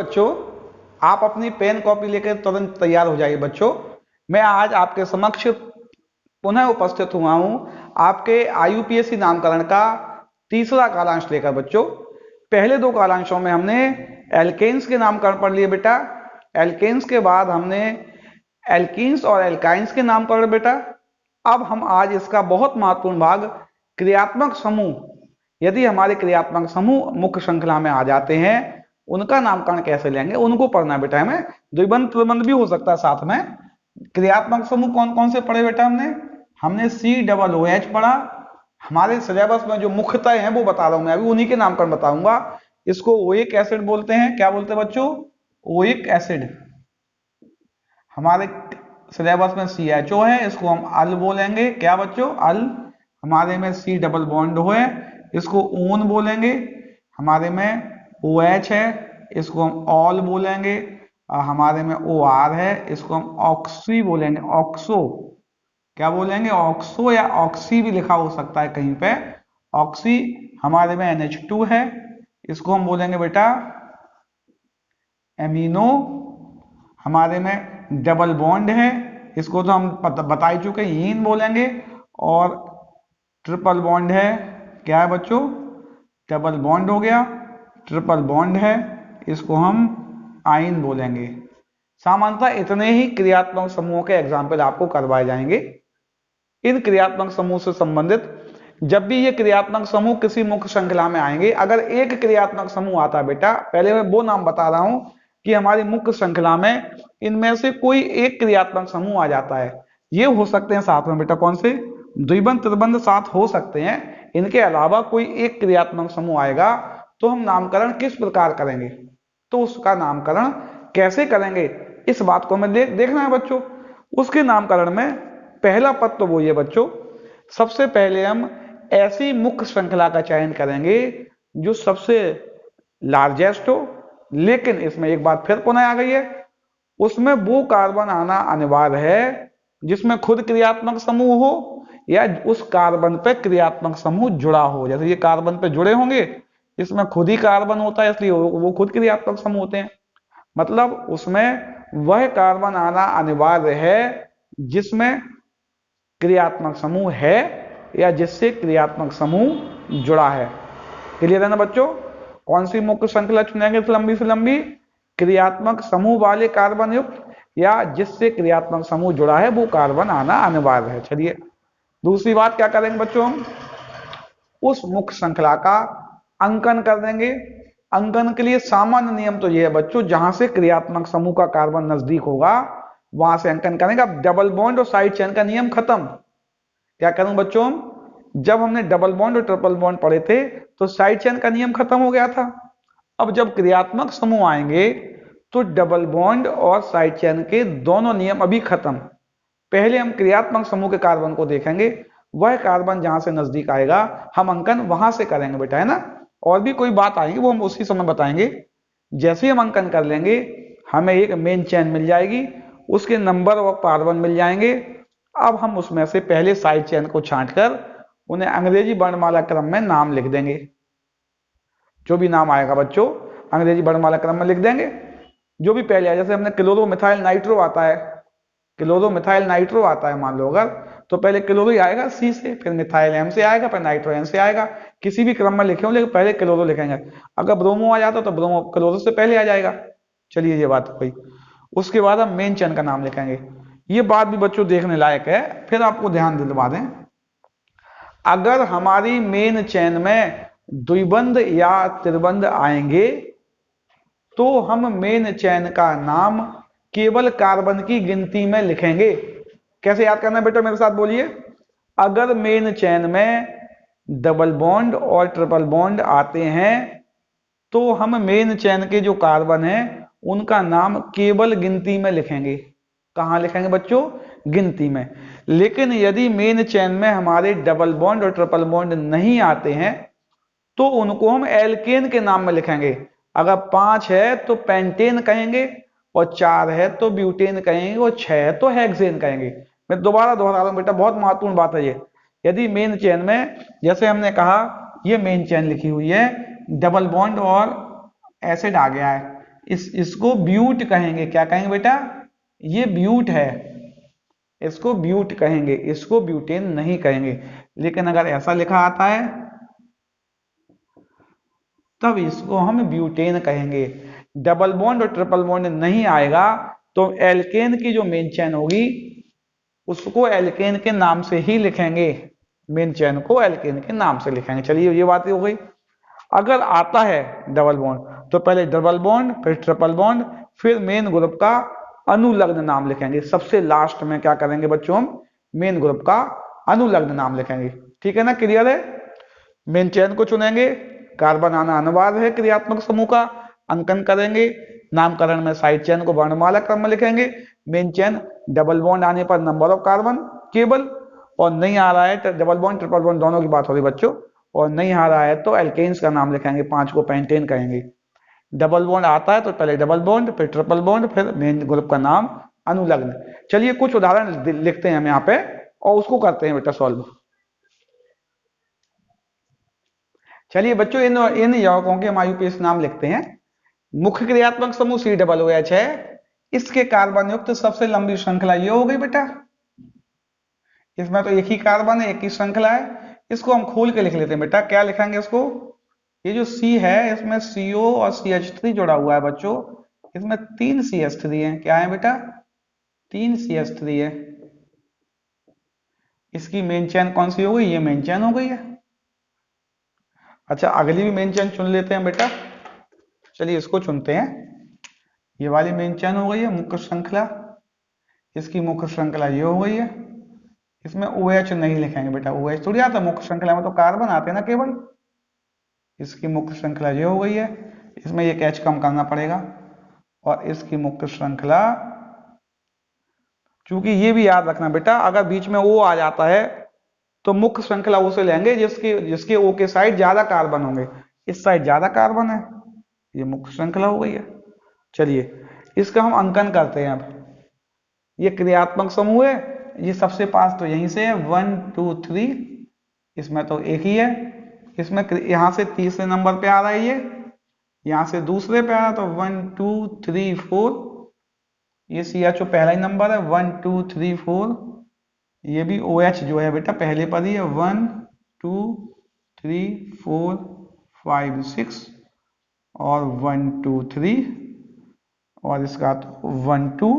बच्चों, आप अपनी पेन कॉपी लेकर तुरंत तैयार हो जाइए बच्चों। मैं आज आपके समक्ष पुनः उपस्थित हुआ हूं आपके आईयूपीएससी नामकरण का तीसरा कालांश लेकर बच्चों। पहले दो कालांशों में हमने एल्केन्स के नामकरण पढ़ लिए बेटा। एल्केन्स के बाद हमने एल्कीन्स और एल्काइंस के नामकरण बेटा। अब हम आज इसका बहुत महत्वपूर्ण भाग क्रियात्मक समूह, यदि हमारे क्रियात्मक समूह मुख्य श्रृंखला में आ जाते हैं उनका नामकरण कैसे लेंगे उनको पढ़ना बेटा। हमें द्विबंध त्रिबंध भी हो सकता है साथ में। क्रियात्मक समूह कौन कौन से पढ़े बेटा? हमने COOH पढ़ा। हमारे सिलेबस में जो मुख्यतः हैं वो बता रहा हूं मैं, अभी उन्हीं के नामकरण बताऊंगा। इसको ओइक एसिड बोलते हैं। क्या बोलते हैं बच्चों? Oic acid. हमारे सिलेबस में CHO है, इसको हम अल बोलेंगे। क्या बच्चों? अल। हमारे में C डबल बॉन्ड है, इसको ओन बोलेंगे। हमारे में OH है, इसको हम ऑल बोलेंगे। हमारे में OR है, इसको हम ऑक्सी बोलेंगे। ऑक्सो। क्या बोलेंगे? ऑक्सो या ऑक्सी भी लिखा हो सकता है कहीं पे, ऑक्सी। हमारे में NH2 है, इसको हम बोलेंगे बेटा एमिनो। हमारे में डबल बॉन्ड है, इसको तो हम बता ही चुके, ईन बोलेंगे। और ट्रिपल बॉन्ड है, क्या है बच्चों? डबल बॉन्ड हो गया, ट्रिपल बॉन्ड है, इसको हम आइन बोलेंगे। सामान्यतः इतने ही क्रियात्मक समूहों के एग्जाम्पल आपको करवाए जाएंगे। इन क्रियात्मक समूह से संबंधित जब भी ये क्रियात्मक समूह किसी मुख्य श्रृंखला में आएंगे, अगर एक क्रियात्मक समूह आता है बेटा, पहले मैं वो नाम बता रहा हूं कि हमारी मुख्य श्रृंखला में इनमें से कोई एक क्रियात्मक समूह आ जाता है। ये हो सकते हैं साथ में बेटा, कौन से? द्विबंध त्रिबंध साथ हो सकते हैं। इनके अलावा कोई एक क्रियात्मक समूह आएगा तो हम नामकरण किस प्रकार करेंगे, तो उसका नामकरण कैसे करेंगे, इस बात को हमें देखना है बच्चों। उसके नामकरण में पहला पद तो वो ये बच्चों, सबसे पहले हम ऐसी मुख्य श्रृंखला का चयन करेंगे जो सबसे लार्जेस्ट हो। लेकिन इसमें एक बात फिर पुनः आ गई है, उसमें वो कार्बन आना अनिवार्य है जिसमें खुद क्रियात्मक समूह हो या उस कार्बन पे क्रियात्मक समूह जुड़ा हो। जैसे ये कार्बन पे जुड़े होंगे, इसमें खुद ही कार्बन होता है, इसलिए वो खुद क्रियात्मक समूह होते हैं। मतलब उसमें वह कार्बन आना अनिवार्य है जिसमें क्रियात्मक समूह है या जिससे क्रियात्मक समूह जुड़ा है। क्लियर है ना बच्चों? कौन सी मुख्य श्रृंखला चुनेंगे लंबी से लंबी? क्रियात्मक समूह वाले कार्बन युक्त या जिससे क्रियात्मक समूह जुड़ा है वो कार्बन आना अनिवार्य है। चलिए दूसरी बात क्या करेंगे बच्चों, हम उस मुख्य श्रृंखला का अंकन कर देंगे। अंकन के लिए सामान्य नियम तो यह है बच्चों, जहां से क्रियात्मक समूह का कार्बन नजदीक होगा वहां से अंकन करेंगे। अब डबल बॉन्ड और साइड चेन का नियम खत्म। क्या करूं बच्चों? जब हमने डबल बॉन्ड और ट्रिपल बॉन्ड पढ़े थे तो साइड चेन का नियम खत्म हो गया था। अब जब क्रियात्मक समूह आएंगे तो डबल बॉन्ड और साइड चेन के दोनों नियम अभी खत्म। पहले हम क्रियात्मक समूह के कार्बन को देखेंगे, वह कार्बन जहां से नजदीक आएगा हम अंकन वहां से करेंगे बेटा, है ना। और भी कोई बात आएगी वो हम उसी समय बताएंगे। जैसे ही हम अंकन कर लेंगे हमें एक मेन चेन मिल जाएगी, उसके नंबर और कार्बन मिल जाएंगे। अब हम उसमें से पहले साइड चेन को छांटकर उन्हें अंग्रेजी वर्णमाला क्रम में नाम लिख देंगे। जो भी नाम आएगा बच्चों अंग्रेजी वर्णमाला क्रम में लिख देंगे, जो भी पहले आए। जैसे हमने क्लोरो मिथाइल नाइट्रो आता है, क्लोरो मिथाइल नाइट्रो आता है मान लो अगर, तो पहले क्लोरो ही आएगा C से, फिर मिथाइल M से आएगा, फिर नाइट्रो N से आएगा। किसी भी क्रम में लिखे हो लेकिन पहले क्लोरो लिखेंगे। अगर ब्रोमो आ जाता तो ब्रोमो क्लोरो से पहले आ जाएगा। चलिए ये बात हुई। उसके बाद हम मेन चेन का नाम लिखेंगे। ये बात भी बच्चों देखने लायक है, फिर आपको ध्यान दिलवा दें। अगर हमारी मेन चेन में द्विबंध या त्रिबंध आएंगे तो हम मेन चेन का नाम केवल कार्बन की गिनती में लिखेंगे। कैसे याद करना है बेटा, मेरे साथ बोलिए। अगर मेन चेन में डबल बॉन्ड और ट्रिपल बॉन्ड आते हैं तो हम मेन चेन के जो कार्बन हैं उनका नाम केवल गिनती में लिखेंगे। कहां लिखेंगे बच्चों? गिनती में। लेकिन यदि मेन चेन में हमारे डबल बॉन्ड और ट्रिपल बॉन्ड नहीं आते हैं तो उनको हम एल्केन के नाम में लिखेंगे। अगर 5 है तो पेंटेन कहेंगे, और 4 है तो ब्यूटेन कहेंगे, और 6 है तो हेक्सेन कहेंगे। मैं दोबारा दोहरा रहा हूं बेटा, बहुत महत्वपूर्ण बात है ये। यदि मेन चेन में, जैसे हमने कहा ये मेन चेन लिखी हुई है, डबल बॉन्ड और एसिड आ गया है, इसको ब्यूट कहेंगे। क्या कहेंगे बेटा? ये ब्यूट है, इसको ब्यूट कहेंगे, इसको ब्यूटेन नहीं कहेंगे। लेकिन अगर ऐसा लिखा आता है तब इसको हम ब्यूटेन कहेंगे। डबल बॉन्ड और ट्रिपल बॉन्ड नहीं आएगा तो एल्केन की जो मेन चेन होगी उसको एल्केन के नाम से ही लिखेंगे, मेन चेन को एल्केन के नाम से लिखेंगे। चलिए ये बात हो गई। अगर आता है डबल बॉन्ड तो पहले डबल बॉन्ड, फिर ट्रिपल बॉन्ड, फिर मेन ग्रुप का अनुलग्न नाम लिखेंगे। सबसे लास्ट में क्या करेंगे बच्चों? हम मेन ग्रुप का अनुलग्न नाम लिखेंगे। ठीक है ना? क्लियर है? मेन चेन को चुनेंगे, कार्बन आना अनिवार्य है, क्रियात्मक समूह का अंकन करेंगे, नामकरण में साइड चेन को वर्णमाला क्रम में लिखेंगे। मेन चेन डबल बॉन्ड आने पर नंबर ऑफ कार्बन केवल, और नहीं आ रहा है तो डबल बॉन्ड ट्रिपल बॉन्ड दोनों की बात हो रही बच्चों, और नहीं आ रहा है तो एल्केन्स का नाम लिखेंगे, 5 को पेंटेन कहेंगे। डबल बॉन्ड आता है तो पहले डबल बॉन्ड, फिर ट्रिपल बॉन्ड, फिर मेन ग्रुप का नाम अनुलग्न। चलिए कुछ उदाहरण लिखते हैं हम यहाँ पे और उसको करते हैं बेटा सॉल्व। चलिए बच्चों इन यौगिकों के हम आयुपेश नाम लिखते हैं। मुख्य क्रियात्मक समूह COOH है, इसके कार्बन युक्त सबसे लंबी श्रृंखला ये हो गई बेटा। इसमें तो एक ही कार्बन है, एक ही श्रृंखला है। इसको हम खोल के लिख लेते हैं बेटा। क्या लिखेंगे इसको? ये जो C है इसमें CO और CH3 जुड़ा हुआ है बच्चों। इसमें 3 CH3 है। क्या है बेटा? 3 CH3 है। इसकी मेन चेन कौन सी हो गई? ये मेन चेन हो गई है। अच्छा अगली भी मेन चेन चुन लेते हैं बेटा। चलिए इसको चुनते हैं। ये वाली मेन चेन हो गई है मुख्य श्रृंखला। इसकी मुख्य श्रृंखला ये हो गई है। इसमें OH नहीं लिखेंगे बेटा, OH थोड़ी आता मुख्य श्रृंखला में, तो कार्बन आते हैं ना केवल। इसकी मुख्य श्रृंखला ये हो गई है, इसमें एक H कम करना पड़ेगा। और इसकी मुख्य श्रृंखला, चूंकि ये भी याद रखना बेटा, अगर बीच में O आ जाता है तो मुख्य श्रृंखला उसे लेंगे जिसके O के साइड ज्यादा कार्बन होंगे। इस साइड ज्यादा कार्बन है, ये मुख्य श्रृंखला हो गई है। चलिए इसका हम अंकन करते हैं। अब ये क्रियात्मक समूह है, ये सबसे पास तो यहीं से है 1 2 3, इसमें तो एक ही है। इसमें यहां से तीसरे नंबर पे आ रहा है, ये यहां से दूसरे पे आ रहा, तो 1 2 3 4। ये CHO पहला ही नंबर है, 1 2 3 4। ये भी OH जो है बेटा पहले पर ही है, 1 2 3 4 5 6 और 1 2 3, और इसका तो 1 2।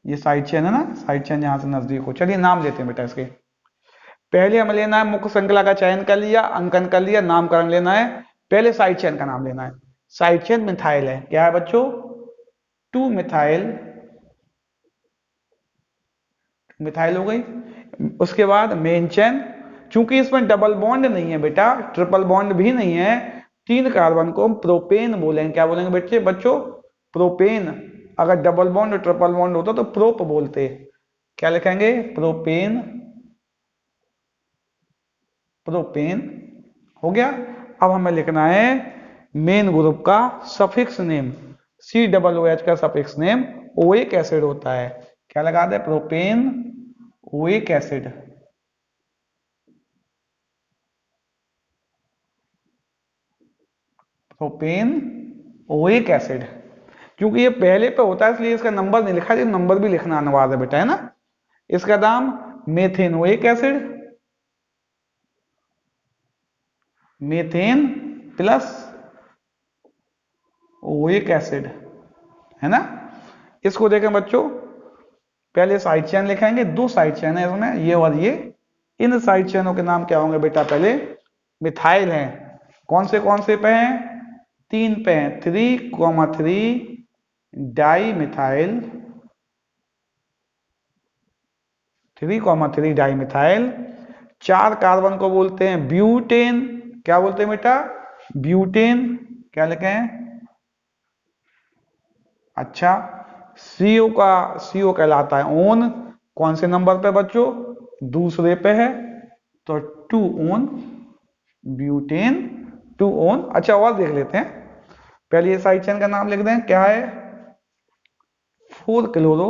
ये साइड चेन है ना, साइड चेन यहां से नजदीक हो। चलिए नाम लेते हैं बेटा इसके। पहले हमें लेना है, मुख्य श्रृंखला का चयन कर लिया, अंकन कर लिया, नामकरण लेना है। पहले साइड चेन का नाम लेना है। साइड चेन मिथाइल है। क्या है बच्चों? 2 मिथाइल, मिथाइल हो गई। उसके बाद मेन चेन, चूंकि इसमें डबल बॉन्ड नहीं है बेटा, ट्रिपल बॉन्ड भी नहीं है, 3 कार्बन को हम प्रोपेन बोलेंगे। क्या बोलेंगे बच्चे बच्चों? प्रोपेन। अगर डबल बॉन्ड और ट्रिपल बॉन्ड होता तो प्रोप बोलते। क्या लिखेंगे? प्रोपेन। प्रोपेन हो गया। अब हमें लिखना है मेन ग्रुप का सफिक्स नेम। COOH का सफिक्स नेम ओइक एसिड होता है। क्या लगा दे? Propane oic acid. Propane oic acid, क्योंकि ये पहले पे होता है इसलिए इसका नंबर नहीं लिखा, लेकिन नंबर भी लिखना अनिवार्य है बेटा, है ना। इसका नाम methanoic acid, methane plus oic acid, है ना। इसको देखें बच्चों, पहले साइड चेन लिखेंगे। 2 साइड चेन है इसमें, ये और ये। इन साइड चेनों के नाम क्या होंगे बेटा? पहले मिथाइल हैं। कौन से पे हैं? 3 पे हैं, 3,3 di methyl, 3,3 di methyl. 4 carbon को बोलते हैं ब्यूटेन। क्या बोलते हैं बेटा? ब्यूटेन। क्या लिखे हैं? अच्छा, CO कहलाता है ओन। कौन से नंबर पे बच्चों? दूसरे पे है, तो 2 ओन ब्यूटेन, 2 ओन। अच्छा और देख लेते हैं। पहले ये साइड चेन का नाम लिख दें। क्या है? 4 क्लोरो,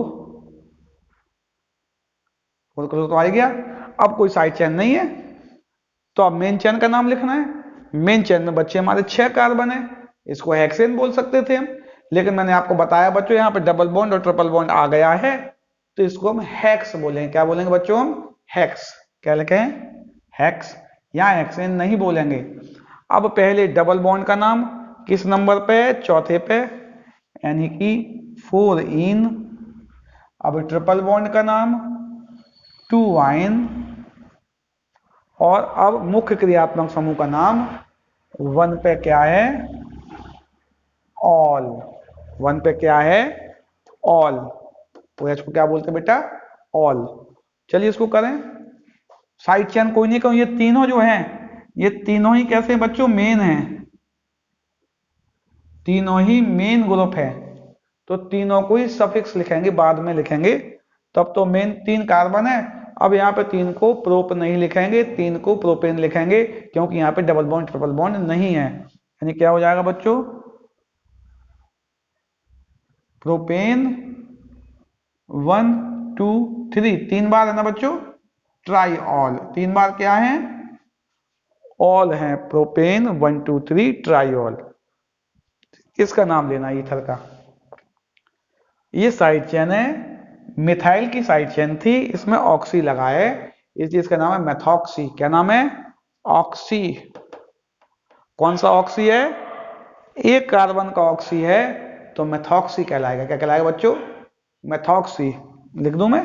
4 क्लोरो तो आ गया। अब कोई साइड चेन नहीं है तो अब मेन चेन का नाम लिखना है। मेन चेन में बच्चे हमारे 6 कार्बन है, इसको हेक्सेन बोल सकते थे हम, लेकिन मैंने आपको बताया बच्चों यहाँ पे डबल बॉन्ड और ट्रिपल बॉन्ड आ गया है, तो इसको हम हेक्स बोलेंगे। क्या बोलेंगे बच्चों हम? हेक्स। क्या लिखें? हेक्स। यहाँ हेक्सेन नहीं बोलेंगे। अब पहले डबल बॉन्ड का नाम किस नंबर पे? चौथे पे, यानी कि 4 इन। अब ट्रिपल बॉन्ड का नाम 2 आइन। और अब मुख्य क्रियात्मक समूह का नाम 1 पे क्या है? ऑल। 1 पे क्या है? ऑल। तो एच को क्या बोलते हैं बेटा? ऑल। चलिए इसको करें। साइड चेन कोई नहीं कहूँ, ये तीनों जो हैं, ये तीनों ही कैसे बच्चों? मेन हैं। तीनों ही मेन ग्रुप है, तो तीनों को ही सफिक्स लिखेंगे, बाद में लिखेंगे। तब तो मेन 3 कार्बन है। अब यहाँ पे 3 को प्रोप नहीं लिखेंगे, 3 को प्रोपेन लिखेंगे, क्योंकि यहाँ पे डबल बॉन्ड ट्रिपल बॉन्ड नहीं है। यानी क्या हो जाएगा बच्चों? प्रोपेन 1 2 3, 3 बार है ना बच्चों? Try all. 3 बार क्या है? ऑल है। Propane 1 2 3 try all. इसका नाम लेना ईथर का। ये साइड चेन है, मिथाइल की साइड चेन थी, इसमें ऑक्सी लगा है, इस चीज का नाम है मेथॉक्सी। क्या नाम है? ऑक्सी। कौन सा ऑक्सी है? एक कार्बन का ऑक्सी है, तो मेथॉक्सी कहलाएगा। क्या कहलाएगा बच्चों? मेथॉक्सी। लिख दूं मैं?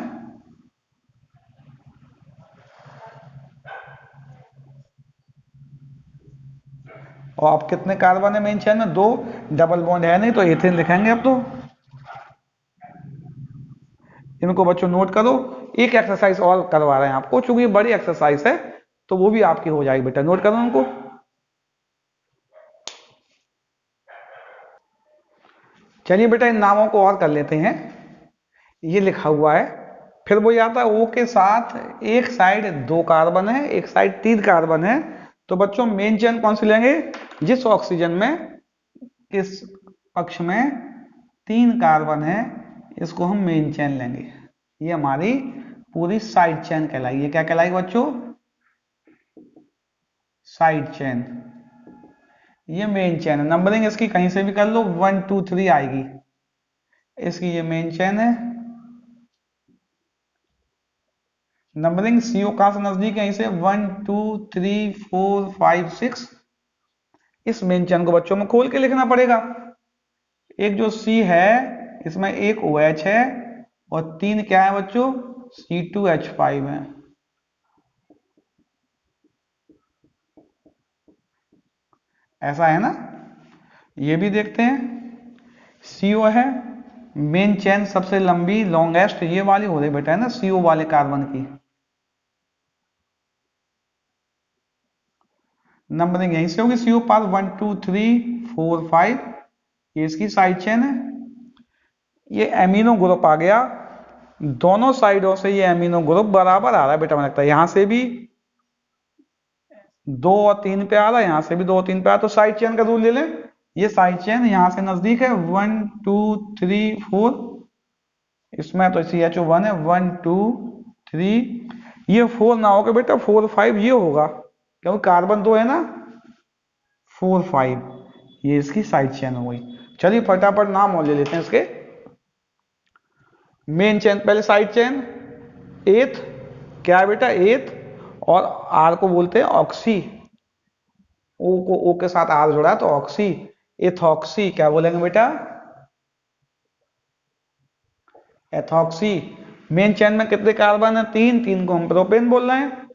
और अब कितने कार्बन है मेन चेन में? 2। डबल बॉन्ड है नहीं, तो एथेन लिखेंगे अब तो। इनको बच्चों नोट करो। एक एक्सरसाइज और करवा रहे हैं आपको, चूंकि ये बड़ी एक्सरसाइज है, तो वो भी आपकी हो जाएगी बेटा। नोट करो उनको। चलिए बेटा इन नामों को और कर लेते हैं। ये लिखा हुआ है, फिर वो आता है ओ के साथ एक साइड 2 कार्बन है, एक साइड 3 कार्बन है। तो बच्चों मेन चेन कौन सी लेंगे? जिस ऑक्सीजन में किस पक्ष में 3 कार्बन है, इसको हम मेन चेन लेंगे। ये हमारी पूरी साइड चेन कहलाएगी। ये क्या कहलाएगी बच्चों? Side chain. ये मेन चेन है। नंबरिंग इसकी कहीं से भी कर लो, 1 2 3 आएगी इसकी। ये मेन चेन है। नंबरिंग सीओ कहां से नजदीक है? यहीं से 1 2 3 4 5 6। इस मेन चेन को बच्चों में खोल के लिखना पड़ेगा। एक जो सी है, इसमें एक OH है, और 3 क्या है बच्चों? C2H5 है। ऐसा है ना? ये भी देखते हैं। CO है, मेन चेन सबसे लंबी लॉन्गेस्ट ये वाली हो रही बेटा, है ना, CO वाले कार्बन की। नंबरिंग यहीं से होगी। CO पास 1 2 3 4 5, ये इसकी साइड चेन है। ये एमिनो ग्रुप आ गया, दोनों साइडों से ये एमिनो ग्रुप बराबर आ रहा है बेटा। मुझे लगता है यहां से भी 2 और 3 पे आ रहा है, यहां से भी 2 और 3 पे आ रहा है। तो साइड चेन का रूल ले लें। ये साइड चेन यहां से नजदीक है, 1 2 3 4। इसमें तो CH1 है, 1 2 3। ये 4 ना होगा बेटा, 4 5 ये होगा, क्योंकि कार्बन 2 है ना। 4 5 ये इसकी साइड चेन हो गई। चलिए फटाफट नाम और ले लेते हैं इसके। मेन चेन पहले साइड चेन। एथ क्या है बेटा? एथ। और आर को बोलते हैं ऑक्सी। ओ के साथ आर जुड़ा है तो ऑक्सी, एथॉक्सी। क्या बोलेंगे बेटा? एथॉक्सी। मेन चेन में कितने कार्बन है? 3। 3 को हम प्रोपेन बोल रहे हैं।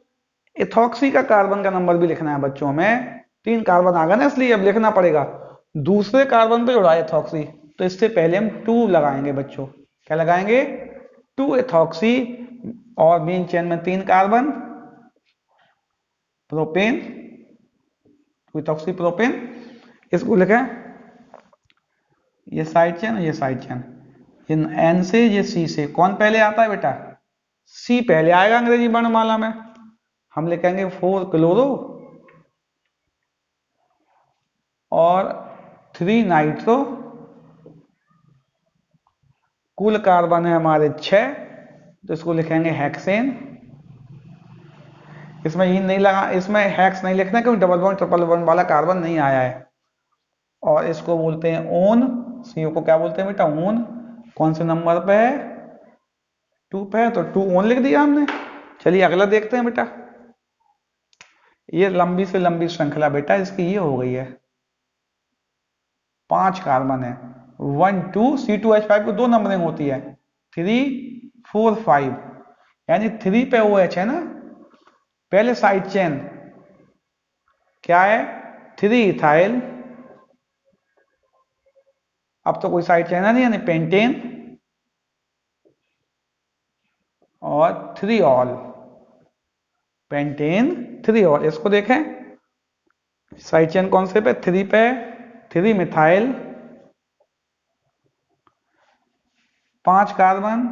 एथॉक्सी का कार्बन का नंबर भी लिखना है बच्चों में। 3 कार्बन आ गए ना, इसलिए अब लिखना पड़ेगा। दूसरे कार्बन पे जुड़ा है एथॉक्सी, तो इससे पहले हम 2 लगाएंगे बच्चों। क्या लगाएंगे? 2 एथॉक्सी। और मेन चेन में 3 कार्बन, प्रोपेन, एथॉक्सी प्रोपेन। इसको लिखें, ये साइड चेन, ये साइड चेन। ये N से, ये C से। कौन पहले आता है बेटा? C पहले आएगा अंग्रेजी वर्णमाला में। हम लिखेंगे 4 क्लोरो और 3 नाइट्रो। कुल कार्बन है हमारे 6, तो इसको लिखेंगे हेक्सेन। इसमें इन नहीं लगा, इसमें हेक्स नहीं लिखना, क्योंकि डबल बॉन्ड ट्रिपल बॉन्ड वाला कार्बन नहीं आया है। और इसको बोलते हैं ओन। CO को क्या बोलते हैं बेटा, ऊन। कौन से नंबर पे है, 2 पे है, तो 2 ऊन लिख दिया हमने। चलिए अगला देखते हैं बेटा। ये लंबी से लंबी श्रृंखला बेटा इसकी ये हो गई है, 5 कार्बन है, 1 2 C2H5 को 2 नंबरिंग होती है, 3 4 5, यानी 3 पे OH है ना। पहले साइड चेन क्या है, 3 इथाइल। अब तो कोई साइड चेन है नहीं, यानी पेंटेन और 3 ऑल, पेंटेन 3 ऑल। इसको देखें, साइड चेन कौन से पे, 3 पे, 3 मिथाइल, 5 कार्बन,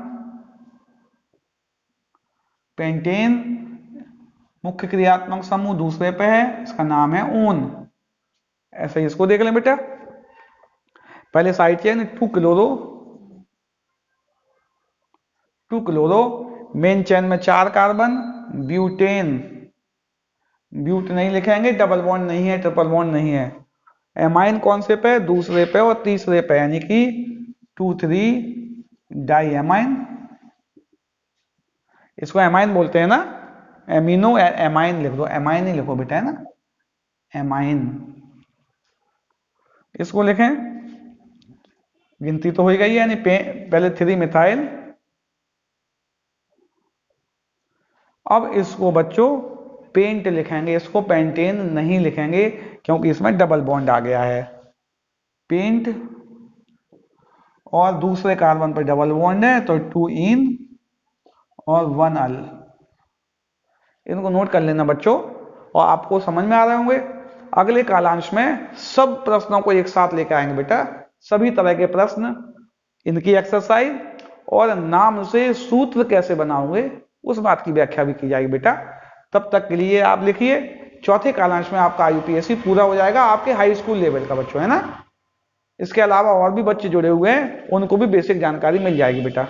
पेंटेन, मुख्य क्रियात्मक समूह दूसरे पे है, इसका नाम है ऊन। ऐसे ही इसको देख लें बेटा। पहले side chain 2 chloro, 2 chloro, main chain में 4 कार्बन, ब्यूटेन, ब्यूट नहीं लिखेंगे, डबल बॉन्ड नहीं है, ट्रिपल बॉन्ड नहीं है। एमाइन कौन से पे, दूसरे पे और तीसरे पे, यानी कि 2 3 डाई एमाइन। इसको एमाइन बोलते हैं ना, एमिनो एमाइन लिख दो, एमाइन ही लिखो बेटा, है ना, एमाइन। इसको लिखें, गिनती तो हो गई है, यानी पहले 3 मिथाइल। अब इसको बच्चों पेंट लिखेंगे, इसको पेंटेन नहीं लिखेंगे क्योंकि इसमें डबल बॉन्ड आ गया है। पेंट और दूसरे कार्बन पर डबल बॉन्ड है, तो 2 इन और 1 अल। इनको नोट कर लेना बच्चों, और आपको समझ में आ रहे होंगे। अगले कालांश में सब प्रश्नों को एक साथ लेकर आएंगे बेटा, सभी तरह के प्रश्न, इनकी एक्सरसाइज और नाम से सूत्र कैसे बनाओगे उस बात की व्याख्या भी की जाएगी बेटा। तब तक के लिए आप लिखिए, चौथे कालांश में आपका IUPAC पूरा हो जाएगा, आपके हाई स्कूल लेवल का बच्चों, है ना। इसके अलावा और भी बच्चे जुड़े हुए हैं, उनको भी बेसिक जानकारी मिल जाएगी बेटा।